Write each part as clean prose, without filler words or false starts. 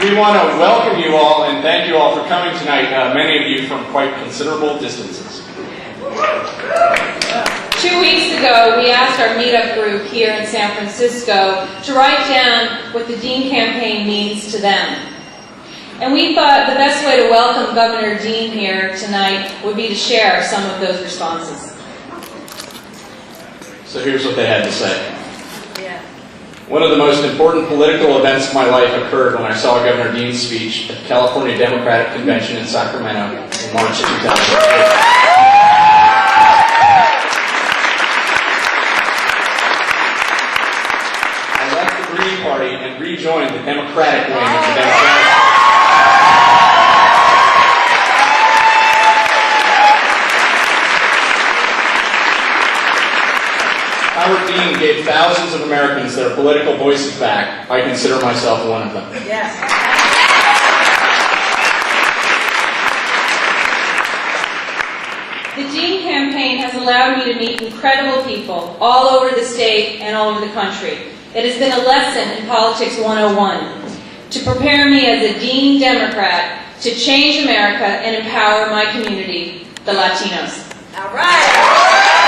We want to welcome you all and thank you all for coming tonight, many of you from quite considerable distances. 2 weeks ago, we asked our meetup group here in San Francisco to write down what the Dean campaign means to them. And we thought the best way to welcome Governor Dean here tonight would be to share some of those responses. So here's what they had to say. One of the most important political events of my life occurred when I saw Governor Dean's speech at the California Democratic Convention in Sacramento in March 2008. Party and rejoined the Democratic wing of the Democratic Party. Howard Dean gave thousands of Americans their political voices back. I consider myself one of them. Yes. The Dean campaign has allowed me to meet incredible people all over the state and all over the country. It has been a lesson in Politics 101 to prepare me as a Dean Democrat to change America and empower my community, the Latinos. All right.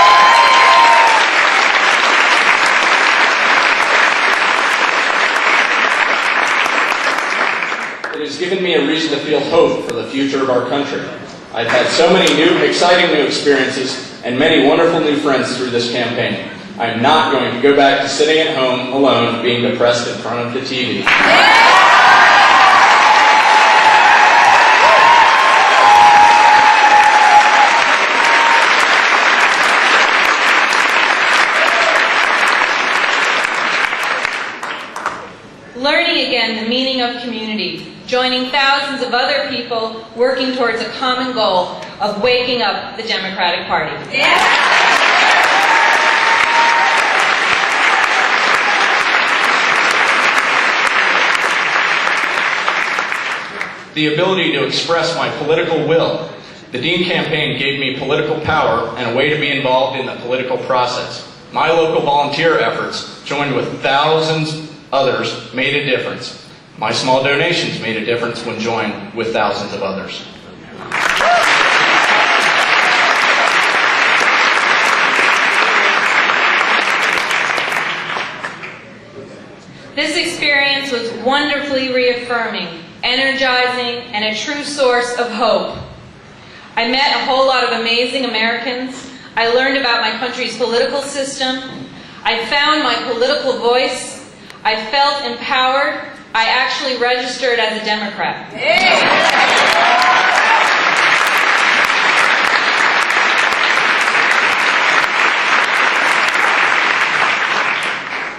It has given me a reason to feel hope for the future of our country. I've had so many exciting new experiences and many wonderful new friends through this campaign. I'm not going to go back to sitting at home alone, being depressed in front of the TV. Learning again the meaning of community, joining thousands of other people working towards a common goal of waking up the Democratic Party. The ability to express my political will. The Dean campaign gave me political power and a way to be involved in the political process. My local volunteer efforts, joined with thousands others, made a difference. My small donations made a difference when joined with thousands of others. This experience was wonderfully reaffirming, energizing, and a true source of hope. I met a whole lot of amazing Americans. I learned about my country's political system. I found my political voice. I felt empowered. I actually registered as a Democrat.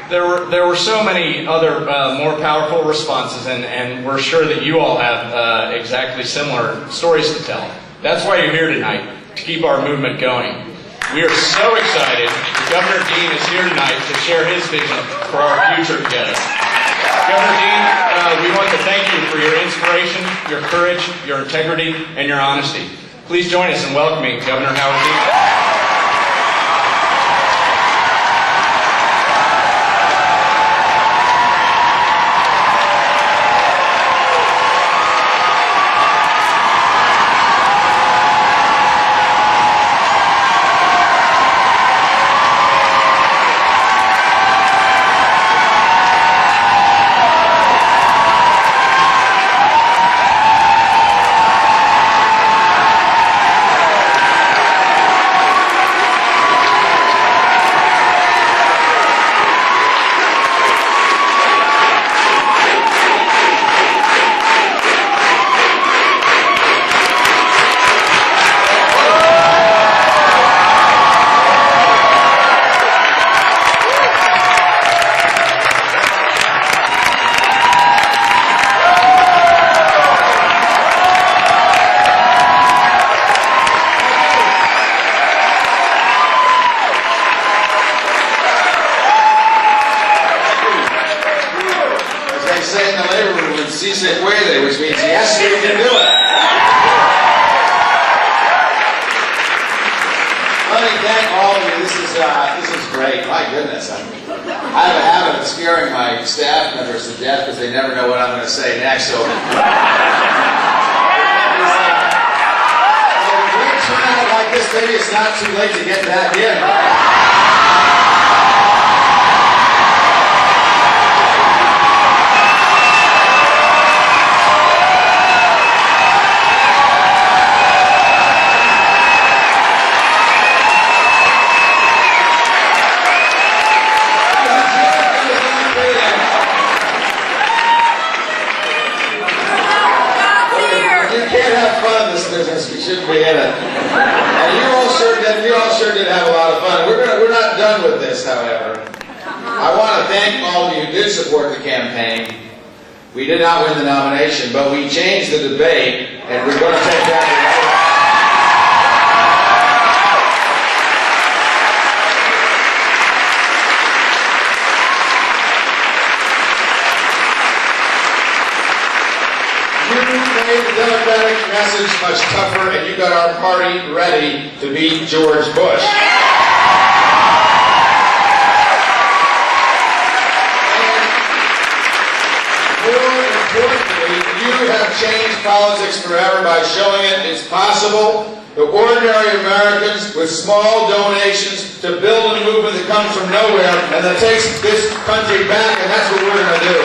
There were so many other more powerful responses, and we're sure that you all have exactly similar stories to tell. That's why you're here tonight, to keep our movement going. We are so excited that Governor Dean is here tonight to share his vision for our future together. Governor Dean, we want to thank you for your inspiration, your courage, your integrity, and your honesty. Please join us in welcoming Governor Howard Dean. Si se puede, which means yes, we can do it. Let me thank all of you. This is great. My goodness. I have a habit of scaring my staff members to death because they never know what I'm going to say next. So, great turnout like this, maybe it's not too late to get back in. We shouldn't be in it. And we all sure did have a lot of fun. We're not done with this, however. I want to thank all of you who did support the campaign. We did not win the nomination, but we changed the debate, and we're going to take that to the Democratic message much tougher, and you got our party ready to beat George Bush. And more importantly, you have changed politics forever by showing it's possible that ordinary Americans with small donations to build a movement that comes from nowhere and that takes this country back, and that's what we're going to do.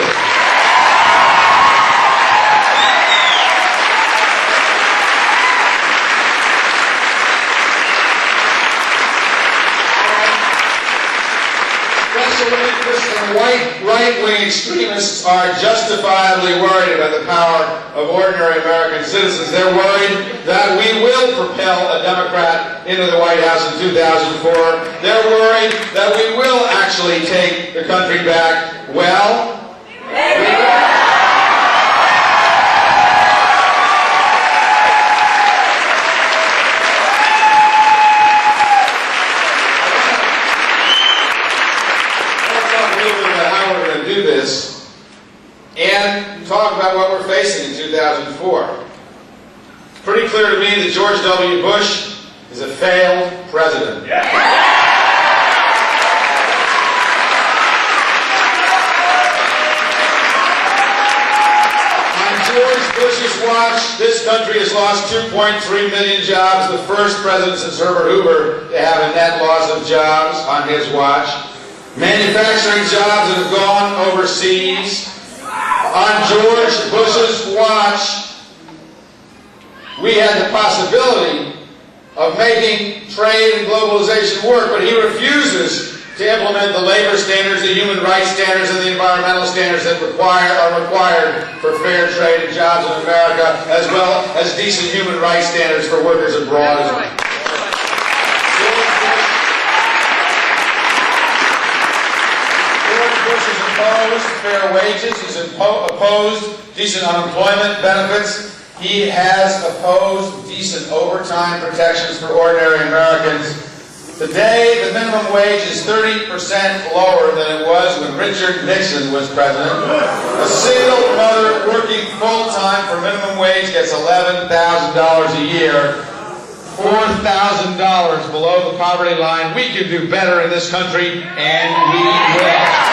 Right-wing extremists are justifiably worried about the power of ordinary American citizens. They're worried that we will propel a Democrat into the White House in 2004. They're worried that we will actually take the country back. Well, and talk about what we're facing in 2004. It's pretty clear to me that George W. Bush is a failed president. Yeah. On George Bush's watch, this country has lost 2.3 million jobs, the first president since Herbert Hoover to have a net loss of jobs on his watch. Manufacturing jobs that have gone overseas. On George Bush's watch, we had the possibility of making trade and globalization work, but he refuses to implement the labor standards, the human rights standards, and the environmental standards that are required for fair trade and jobs in America, as well as decent human rights standards for workers abroad. Bush has opposed fair wages, he's opposed decent unemployment benefits, he has opposed decent overtime protections for ordinary Americans. Today, the minimum wage is 30% lower than it was when Richard Nixon was president. A single mother working full-time for minimum wage gets $11,000 a year. $4,000 below the poverty line. We can do better in this country, and we will.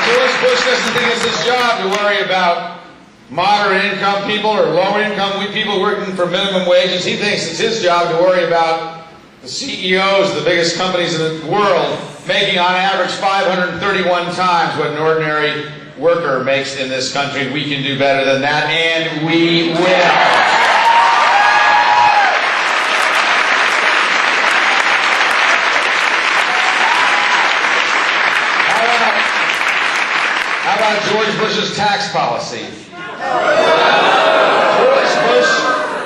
George Bush doesn't think it's his job to worry about moderate income people or low income people working for minimum wages. He thinks it's his job to worry about the CEOs of the biggest companies in the world making on average 531 times what an ordinary worker makes in this country. We can do better than that, and we will. How about George Bush's tax policy? George Bush,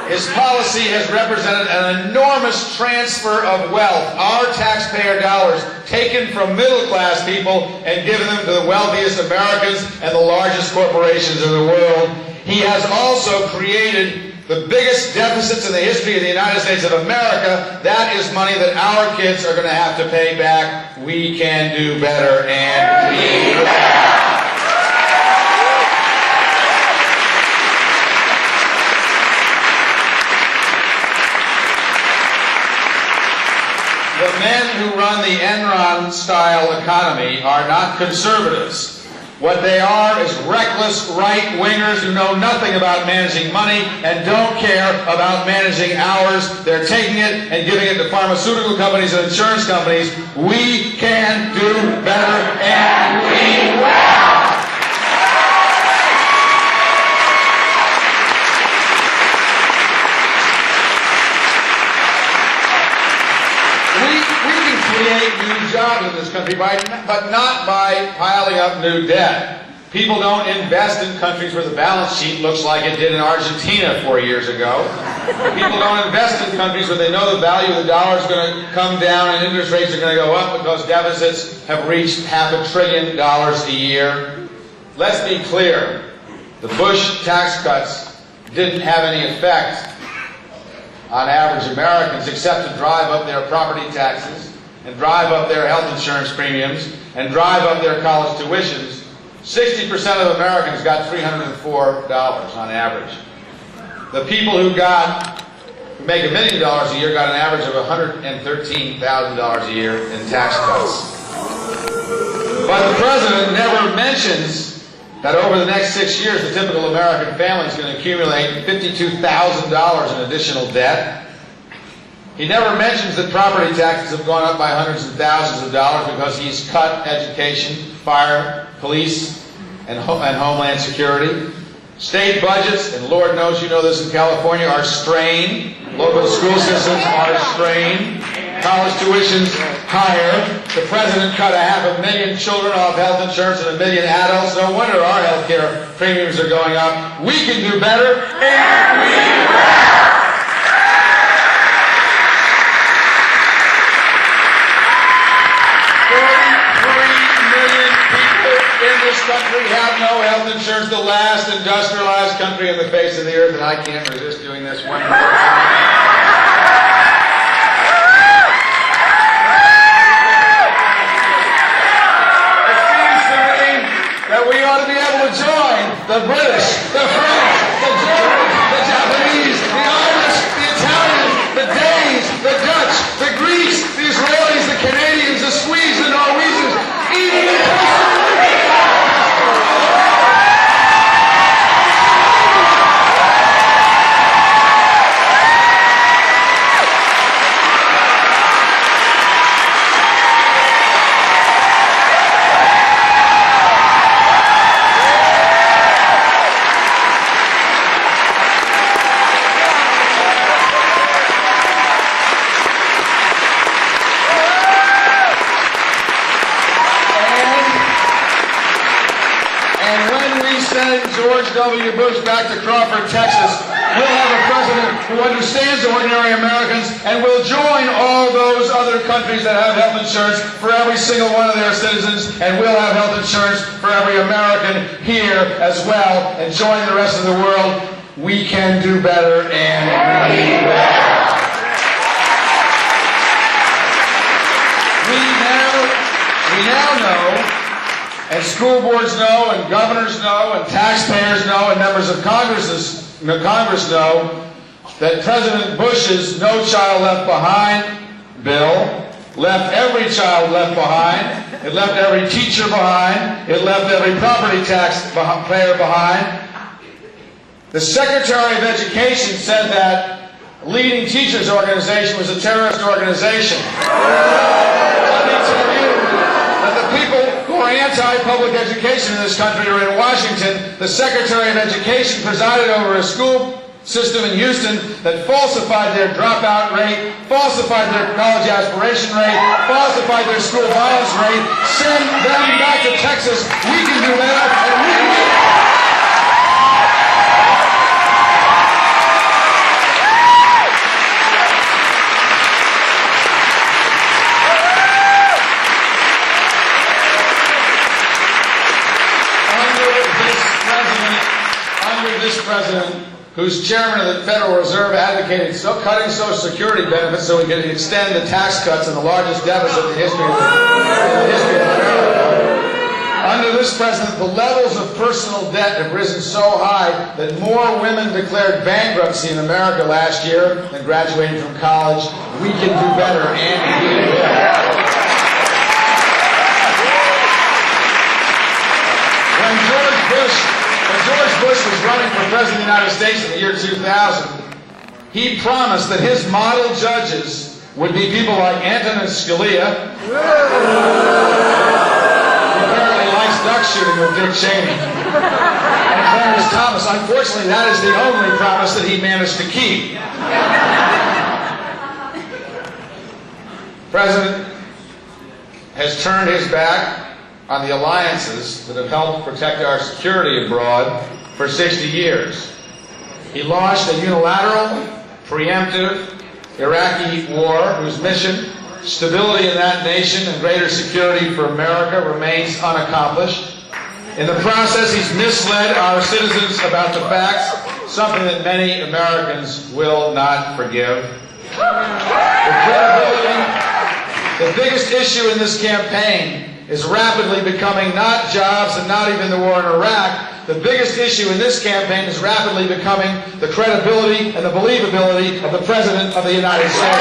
his policy has represented an enormous transfer of wealth, our taxpayer dollars, taken from middle-class people and given them to the wealthiest Americans and the largest corporations in the world. He has also created the biggest deficits in the history of the United States of America. That is money that our kids are going to have to pay back. We can do better, and we will. The men who run the Enron-style economy are not conservatives. What they are is reckless right-wingers who know nothing about managing money and don't care about managing ours. They're taking it and giving it to pharmaceutical companies and insurance companies. We can do better, and we will! Create new jobs in this country, but not by piling up new debt. People don't invest in countries where the balance sheet looks like it did in Argentina 4 years ago. People don't invest in countries where they know the value of the dollar is going to come down and interest rates are going to go up because deficits have reached $500 billion a year. Let's be clear. The Bush tax cuts didn't have any effect on average Americans except to drive up their property taxes and drive up their health insurance premiums, and drive up their college tuitions. 60% of Americans got $304 on average. The people who make $1 million a year got an average of $113,000 a year in tax cuts. But the president never mentions that over the next 6 years, the typical American family is going to accumulate $52,000 in additional debt. He never mentions that property taxes have gone up by hundreds of thousands of dollars because he's cut education, fire, police, and homeland security. State budgets, and Lord knows you know this in California, are strained. Local school systems are strained. College tuitions higher. The president cut 500,000 children off health insurance and 1 million adults. No wonder our health care premiums are going up. We can do better, and we will! 43 million people in this country have no health insurance, the last industrialized country on the face of the earth, and I can't resist doing this one more time. It seems to me that we ought to be able to join the British, the French, the Germans, the Japanese, the Irish, the Italians, the Danes, the Dutch, the Greeks, the Israelis, the Canadians, the Swedes, the Norwegians, even the Costa Rica. Send George W. Bush back to Crawford, Texas, we'll have a president who understands ordinary Americans and will join all those other countries that have health insurance for every single one of their citizens, and we'll have health insurance for every American here as well, and join the rest of the world. We can do better, and we will. We now know, and school boards know, and governors know, and taxpayers know, and members of Congress know that President Bush's No Child Left Behind bill left every child left behind. It left every teacher behind. It left every property tax payer behind. The Secretary of Education said that leading teachers organization was a terrorist organization. Let me tell you that the people who are anti-public education in this country are in Washington. The Secretary of Education presided over a school system in Houston that falsified their dropout rate, falsified their college aspiration rate, falsified their school violence rate. Send them back to Texas. We can do better, and we will. Under this president, whose chairman of the Federal Reserve advocated cutting Social Security benefits so we could extend the tax cuts in the largest deficit in the history of America. Under this president, the levels of personal debt have risen so high that more women declared bankruptcy in America last year than graduating from college. We can do better, and we will. When George Bush was running for president of the United States in the year 2000, he promised that his model judges would be people like Antonin Scalia, who apparently likes duck shooting with Dick Cheney, and Clarence Thomas. Unfortunately, that is the only promise that he managed to keep. The president has turned his back on the alliances that have helped protect our security abroad for 60 years. He launched a unilateral, preemptive Iraqi war whose mission, stability in that nation and greater security for America, remains unaccomplished. In the process, he's misled our citizens about the facts, something that many Americans will not forgive. The biggest issue in this campaign is rapidly becoming not jobs and not even the war in Iraq. The biggest issue in this campaign is rapidly becoming the credibility and the believability of the President of the United States.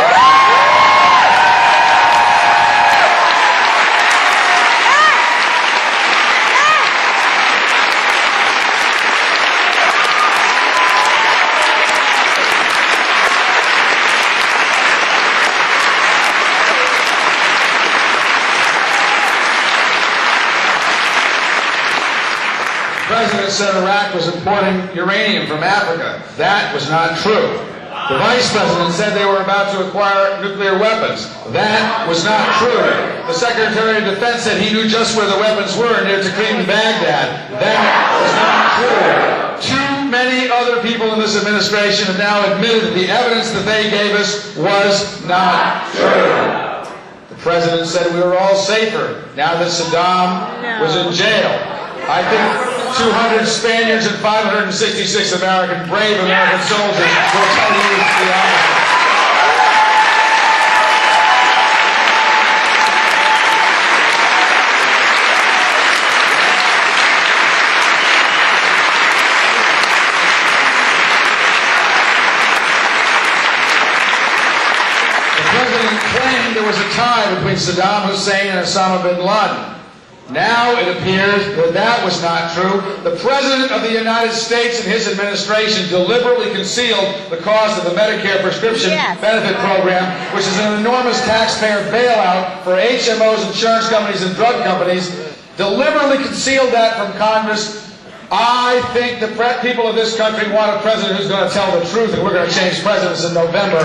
The President said Iraq was importing uranium from Africa. That was not true. The Vice President said they were about to acquire nuclear weapons. That was not true. The Secretary of Defense said he knew just where the weapons were near Tikrit and Baghdad. That was not true. Too many other people in this administration have now admitted that the evidence that they gave us was not true. The President said we were all safer now that Saddam was in jail. I think 200 Spaniards and 566 American, brave American soldiers will tell you the opposite. The President claimed there was a tie between Saddam Hussein and Osama bin Laden. Now it appears that that was not true. The President of the United States and his administration deliberately concealed the cost of the Medicare prescription benefit program, which is an enormous taxpayer bailout for HMOs, insurance companies, and drug companies. Deliberately concealed that from Congress. I think the people of this country want a president who's going to tell the truth, and we're going to change presidents in November.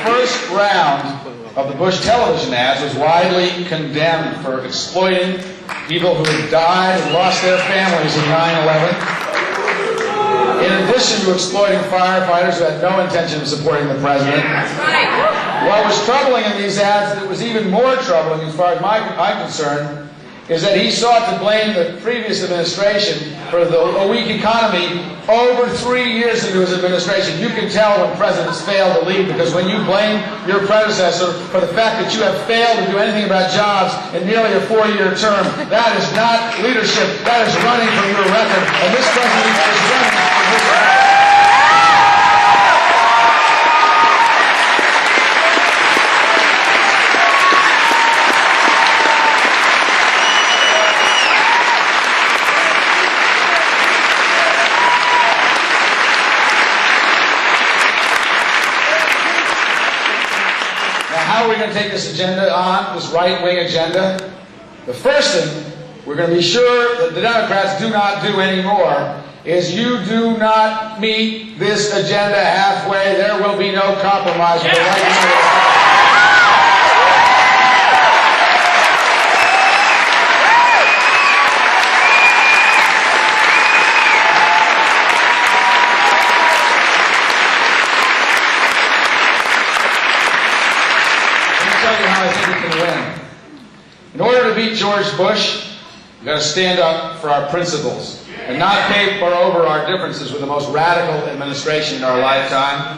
First round of the Bush television ads was widely condemned for exploiting people who had died and lost their families in 9/11. In addition to exploiting firefighters who had no intention of supporting the president. What was troubling in these ads, that it was even more troubling as far as I'm concerned, is that he sought to blame the previous administration for a weak economy over 3 years into his administration. You can tell when presidents fail to lead, because when you blame your predecessor for the fact that you have failed to do anything about jobs in nearly a 4-year term, that is not leadership, that is running from your record. And this president is running from his record. How are we going to take this agenda on, this right-wing agenda? The first thing we're going to be sure that the Democrats do not do anymore is you do not meet this agenda halfway. There will be no compromise with the right-wing. beat George Bush, we've got to stand up for our principles and not paper over our differences with the most radical administration in our lifetime.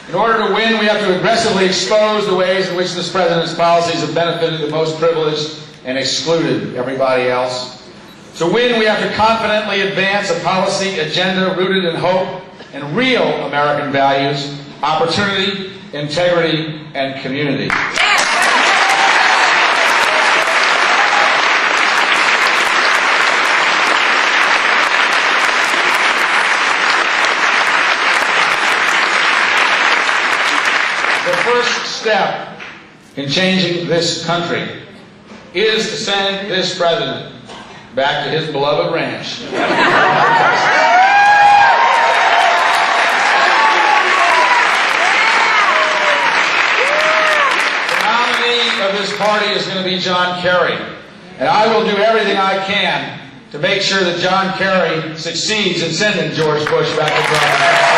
In order to win, we have to aggressively expose the ways in which this president's policies have benefited the most privileged and excluded everybody else. To win, we have to confidently advance a policy agenda rooted in hope and real American values, opportunity, integrity, and community. The first step in changing this country is to send this president back to his beloved ranch. The nominee of this party is going to be John Kerry, and I will do everything I can to make sure that John Kerry succeeds in sending George Bush back to presidency.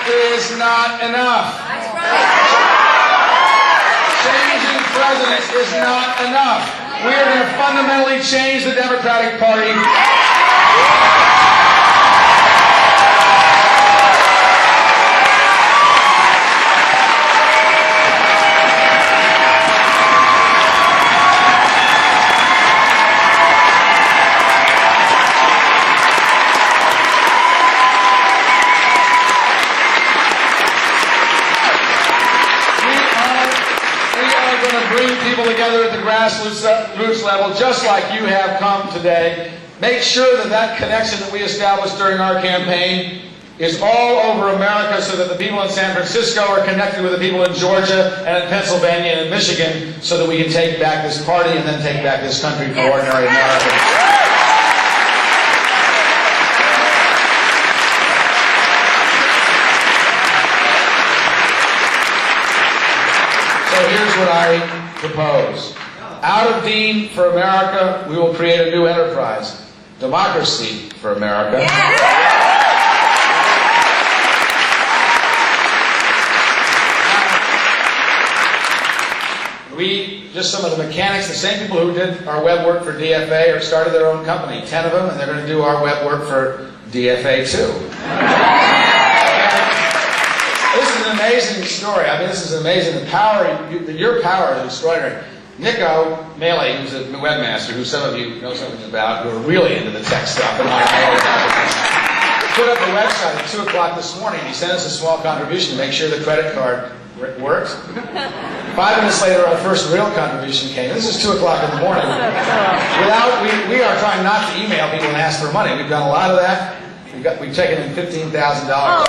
Is not enough. Changing presidents is not enough. We are going to fundamentally change the Democratic Party. People together at the grassroots level, just like you have come today. Make sure that that connection that we established during our campaign is all over America, so that the people in San Francisco are connected with the people in Georgia and in Pennsylvania and in Michigan, so that we can take back this party and then take back this country for ordinary Americans. So here's what I propose. Out of Dean for America, we will create a new enterprise. Democracy for America. Just some of the mechanics, the same people who did our web work for DFA or started their own company, 10 of them, and they're going to do our web work for DFA too. This is an amazing story. I mean, this is amazing. The power, your power is extraordinary. Nico Mealy, who's a webmaster, who some of you know something about, who are really into the tech stuff, and put up a website at 2 o'clock this morning. He sent us a small contribution to make sure the credit card worked. 5 minutes later, our first real contribution came. This is 2 o'clock in the morning. We are trying not to email people and ask for money. We've done a lot of that. We've taken in $15,000.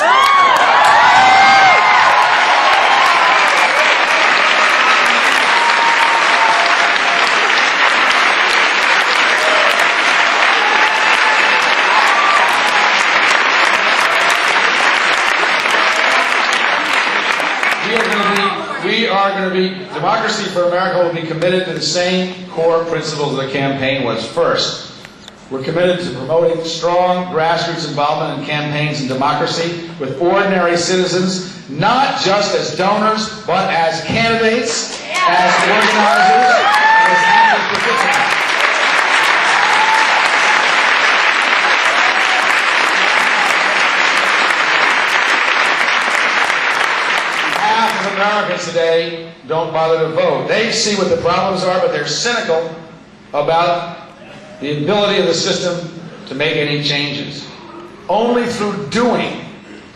Democracy for America will be committed to the same core principles the campaign was. First, we're committed to promoting strong grassroots involvement in campaigns and democracy with ordinary citizens, not just as donors, but as candidates, as organizers, as active participants. Americans today don't bother to vote. They see what the problems are, but they're cynical about the ability of the system to make any changes. Only through doing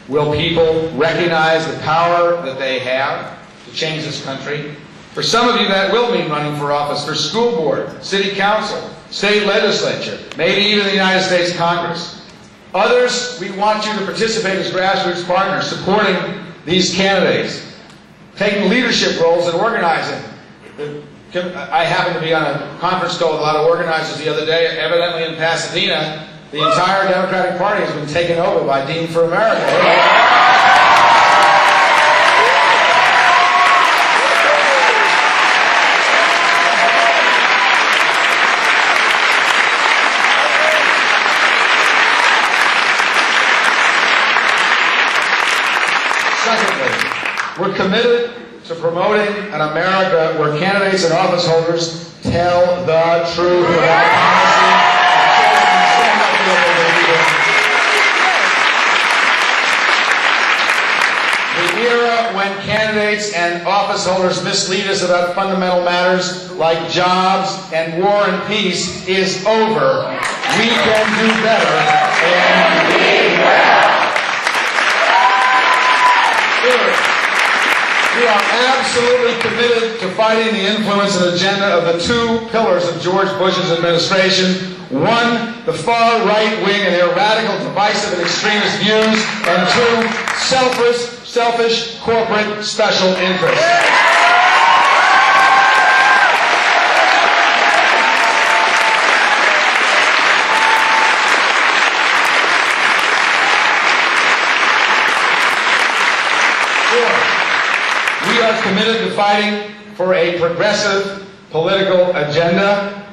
will people recognize the power that they have to change this country. For some of you, that will mean running for office for school board, city council, state legislature, maybe even the United States Congress. Others, we want you to participate as grassroots partners, supporting these candidates, taking leadership roles in organizing. I happened to be on a conference call with a lot of organizers the other day. Evidently in Pasadena, the entire Democratic Party has been taken over by Dean for America. We're committed to promoting an America where candidates and office holders tell the truth about policy. The era when candidates and office holders mislead us about fundamental matters like jobs and war and peace is over. We can do better, and we will. We are absolutely committed to fighting the influence and agenda of the two pillars of George Bush's administration. One, the far right wing and their radical, divisive, and extremist views. And two, selfish corporate special interests. We are committed to fighting for a progressive political agenda.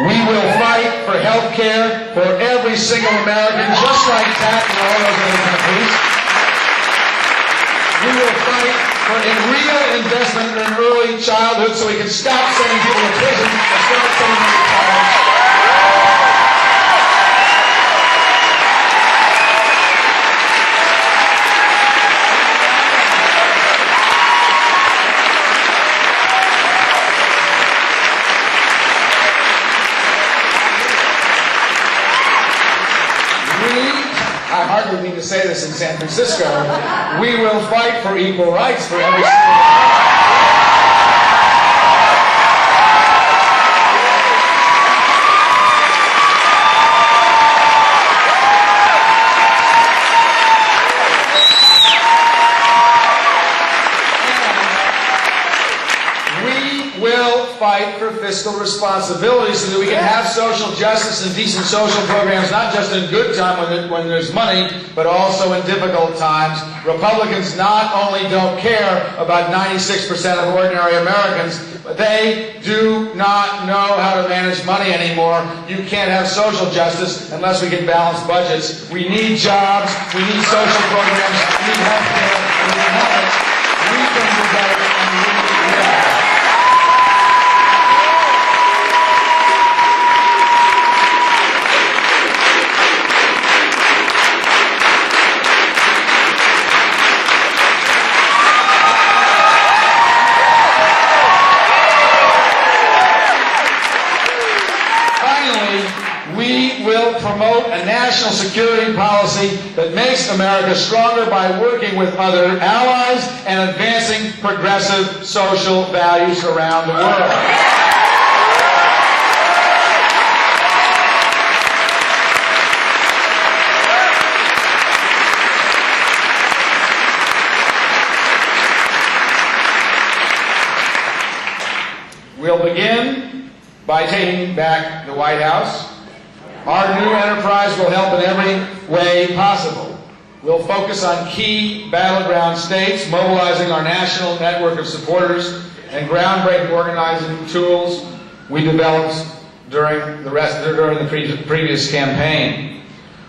We will fight for health care for every single American, just like that in all those other countries. We will fight for a real investment in early childhood so we can stop sending people to prison and start sending them to college. I hardly need to say this in San Francisco. We will fight for equal rights for every single fight for fiscal responsibility so that we can have social justice and decent social programs, not just in good time when there's money, but also in difficult times. Republicans not only don't care about 96% of ordinary Americans, but they do not know how to manage money anymore. You can't have social justice unless we can balance budgets. We need jobs, we need social programs, we need health care, and we have it. We can do better, and we will. We will promote a national security policy that makes America stronger by working with other allies and advancing progressive social values around the world. We'll begin by taking back the White House. Our new enterprise will help in every way possible. We'll focus on key battleground states, mobilizing our national network of supporters and groundbreaking organizing tools we developed during the previous campaign.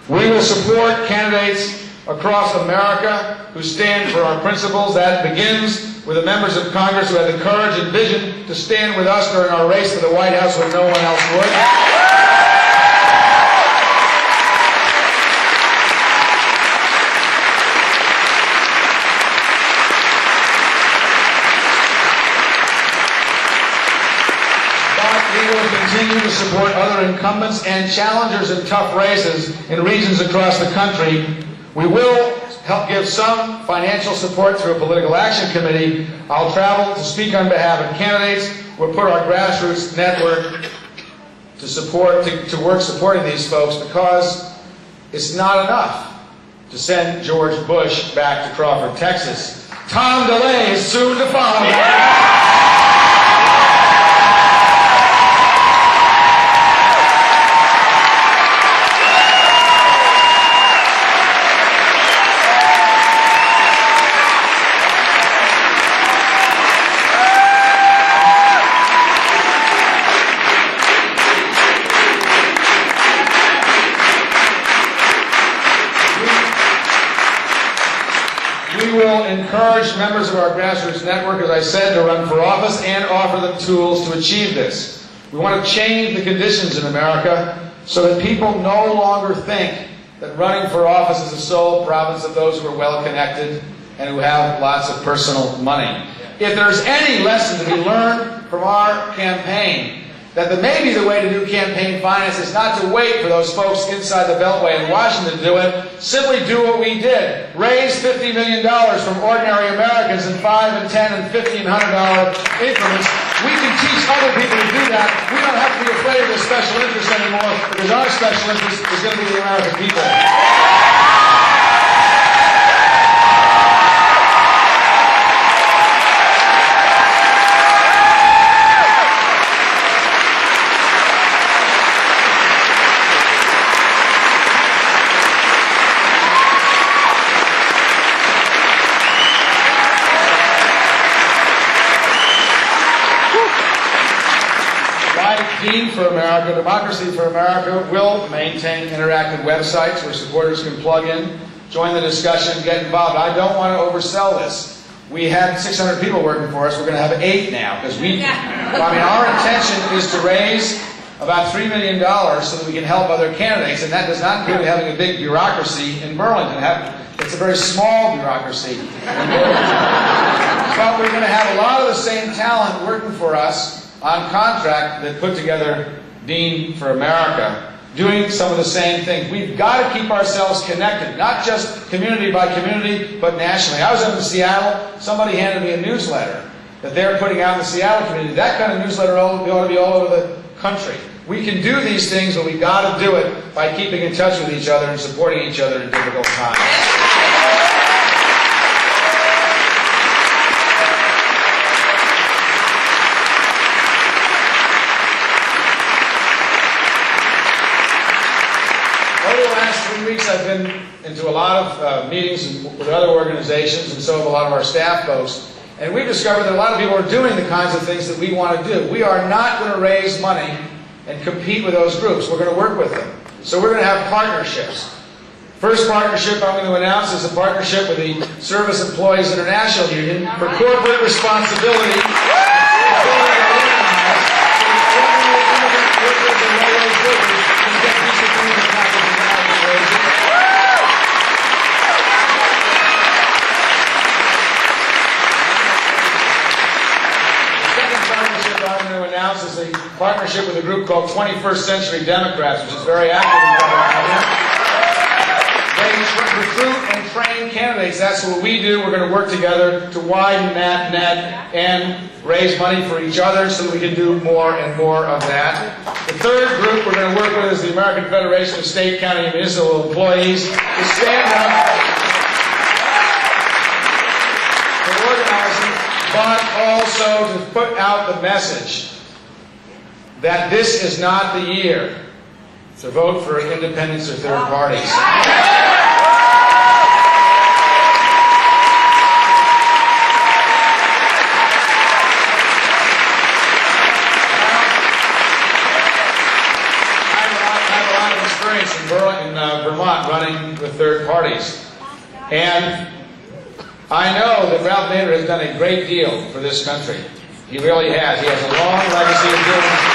We will support candidates across America who stand for our principles. That begins with the members of Congress who have the courage and vision to stand with us during our race for the White House when no one else would. We will continue to support other incumbents and challengers in tough races in regions across the country. We will help give some financial support through a political action committee. I'll travel to speak on behalf of candidates. We'll put our grassroots network to work supporting these folks, because it's not enough to send George Bush back to Crawford, Texas. Tom DeLay is soon to follow. We will encourage members of our grassroots network, as I said, to run for office and offer them tools to achieve this. We want to change the conditions in America so that people no longer think that running for office is the sole province of those who are well-connected and who have lots of personal money. If there's any lesson to be learned from our campaign, that maybe the way to do campaign finance is not to wait for those folks inside the Beltway in Washington to do it. Simply do what we did. Raise $50 million from ordinary Americans in $5 and $10 and $50 and $100 increments. We can teach other people to do that. We don't have to be afraid of the special interest anymore, because our special interest is going to be the American people. Dean for America, Democracy for America will maintain interactive websites where supporters can plug in, join the discussion, get involved. I don't want to oversell this. We had 600 people working for us. We're going to have 8 now because our intention is to raise about $3 million so that we can help other candidates, and that does not include having a big bureaucracy in Burlington. It's a very small bureaucracy in Burlington. But we're going to have a lot of the same talent working for us on contract that put together Dean for America, doing some of the same things. We've got to keep ourselves connected, not just community by community, but nationally. I was up in Seattle. Somebody handed me a newsletter that they're putting out in the Seattle community. That kind of newsletter ought to be all over the country. We can do these things, but we've got to do it by keeping in touch with each other and supporting each other in difficult times. I've been into a lot of meetings with other organizations, and so have a lot of our staff folks, and we've discovered that a lot of people are doing the kinds of things that we want to do. We are not going to raise money and compete with those groups. We're going to work with them. So we're going to have partnerships. First partnership I'm going to announce is a partnership with the Service Employees International Union for corporate responsibility. Is a partnership with a group called 21st Century Democrats, which is very active in California. They recruit and train candidates. That's what we do. We're going to work together to widen that net and raise money for each other so that we can do more and more of that. The third group we're going to work with is the American Federation of State, County, and Municipal Employees to stand up for organizing, but also to put out the message that this is not the year to vote for independents or third parties. I have a lot of experience in Vermont running with third parties. And I know that Ralph Nader has done a great deal for this country. He really has. He has a long legacy of doing it.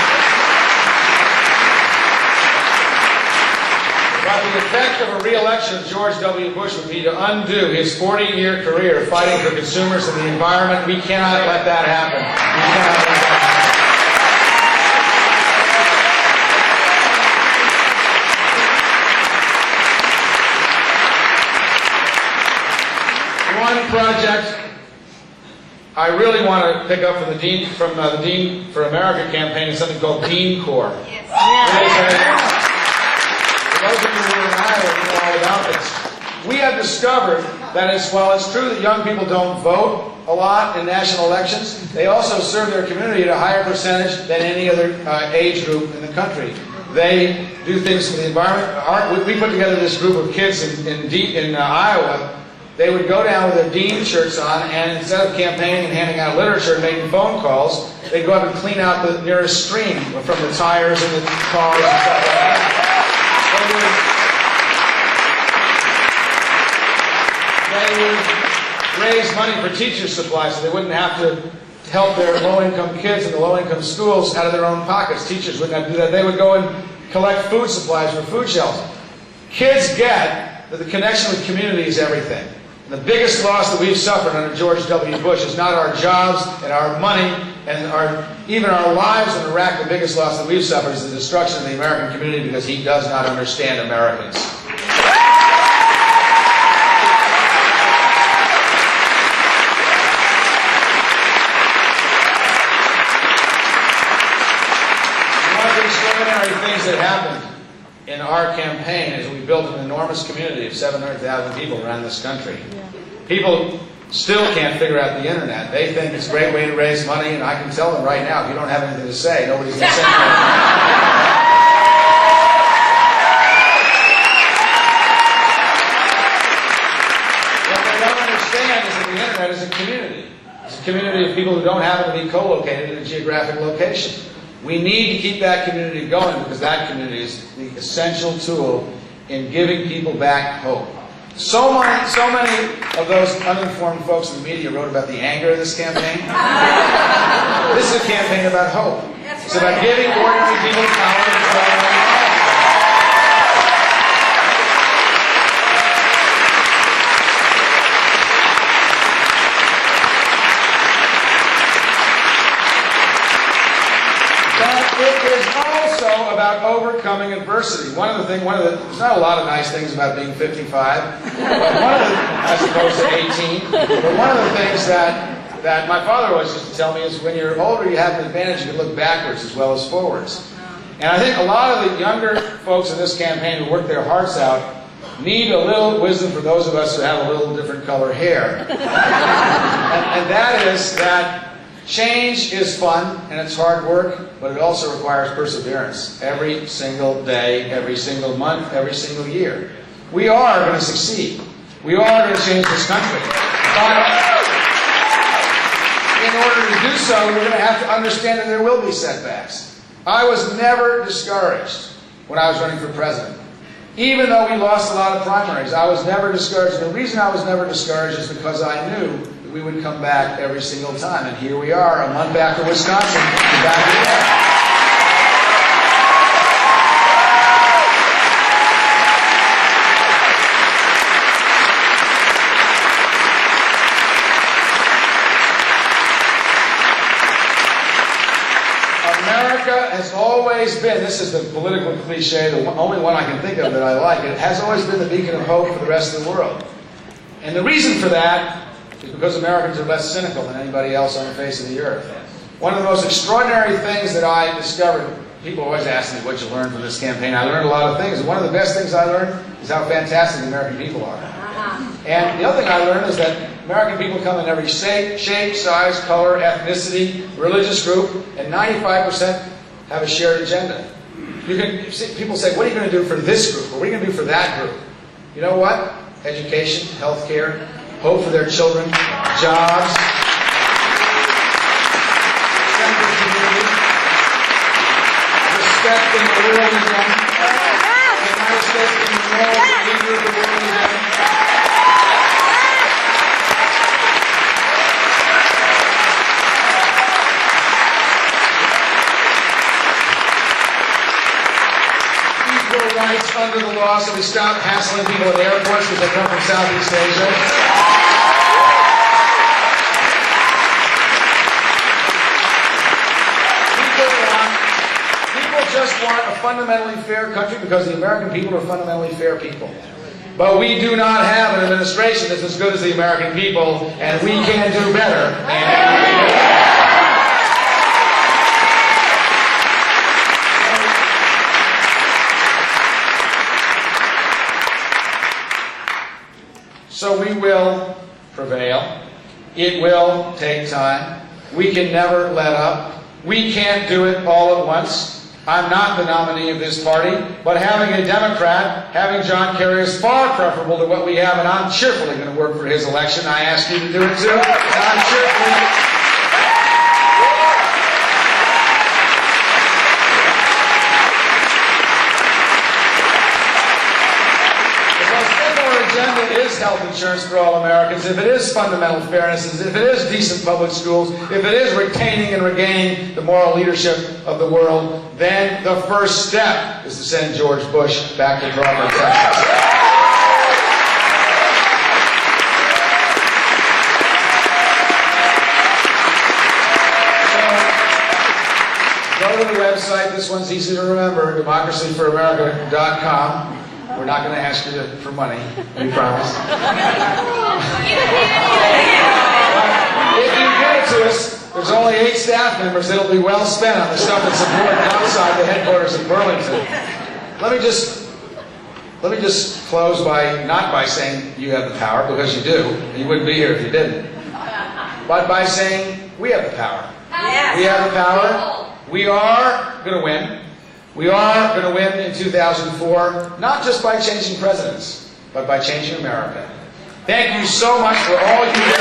But the effect of a re-election of George W. Bush would be to undo his 40-year career fighting for consumers and the environment. We cannot let that happen. We cannot let that happen. One project I really want to pick up from the Dean for America campaign is something called Dean Corps. Yes. For those of you who are in Iowa, you know all about this. We have discovered that while it's true that young people don't vote a lot in national elections, they also serve their community at a higher percentage than any other age group in the country. They do things for the environment. We put together this group of kids in Iowa. They would go down with their Dean shirts on, and instead of campaigning and handing out literature and making phone calls, they'd go up and clean out the nearest stream from the tires and the cars and stuff like that. They would raise money for teacher supplies so they wouldn't have to help their low-income kids in the low-income schools out of their own pockets. Teachers wouldn't have to do that. They would go and collect food supplies for food shelves. Kids get that the connection with community is everything. And the biggest loss that we've suffered under George W. Bush is not our jobs and our money and even our lives in Iraq. The biggest loss that we've suffered is the destruction of the American community because he does not understand Americans. Extraordinary things that happened in our campaign is we built an enormous community of 700,000 people around this country. People still can't figure out the internet. They think it's a great way to raise money, and I can tell them right now, if you don't have anything to say, nobody's going to say anything. What they don't understand is that the internet is a community. It's a community of people who don't happen to be co-located in a geographic location. We need to keep that community going because that community is the essential tool in giving people back hope. So many of those uninformed folks in the media wrote about the anger of this campaign. This is a campaign about hope. It's about giving ordinary people power to control their own lives. It is also about overcoming adversity. there's not a lot of nice things about being 55, but as opposed to 18, but one of the things that my father always used to tell me is when you're older, you have an advantage, you can look backwards as well as forwards. And I think a lot of the younger folks in this campaign who work their hearts out need a little wisdom for those of us who have a little different color hair. And that is that change is fun and it's hard work, but it also requires perseverance every single day, every single month, every single year. We are going to succeed. We are going to change this country. But in order to do so, we're going to have to understand that there will be setbacks. I was never discouraged when I was running for president. Even though we lost a lot of primaries, I was never discouraged. And the reason I was never discouraged is because I knew we would come back every single time. And here we are, a month after Wisconsin, back again. America has always been, this is the political cliche, the only one I can think of that I like, it has always been the beacon of hope for the rest of the world. And the reason for that is because Americans are less cynical than anybody else on the face of the earth. One of the most extraordinary things that I discovered, people always ask me what you learned from this campaign. I learned a lot of things. And one of the best things I learned is how fantastic the American people are. And the other thing I learned is that American people come in every shape, size, color, ethnicity, religious group, and 95% have a shared agenda. People say, what are you going to do for this group? Or what are you going to do for that group? You know what? Education, health care, hope for their children, jobs, sense of community, respect in the world again, the United States being the moral leader of the world again. Equal rights under the law, so we stop hassling people at airports because they come from Southeast Asia. Just want a fundamentally fair country because the American people are fundamentally fair people. But we do not have an administration that's as good as the American people, and we can do better. So we will prevail. It will take time. We can never let up. We can't do it all at once. I'm not the nominee of this party, but having a Democrat, having John Kerry is far preferable to what we have, and I'm cheerfully going to work for his election. I ask you to do it too. And I'm cheerfully... Because if or agenda is health insurance for all Americans, if it is fundamental fairness, if it is decent public schools, if it is retaining and regaining the moral leadership of the world, then the first step is to send George Bush back to Crawford, Texas. Go to the website. This one's easy to remember, democracyforamerica.com. We're not going to ask you for money, we promise. If you get it to us, there's only 8 staff members. It'll be well spent on the stuff that's important outside the headquarters in Burlington. Let me just close not by saying you have the power, because you do. You wouldn't be here if you didn't. But by saying we have the power. Yes. We have the power. We are going to win. We are going to win in 2004, not just by changing presidents, but by changing America. Thank you so much for all you do.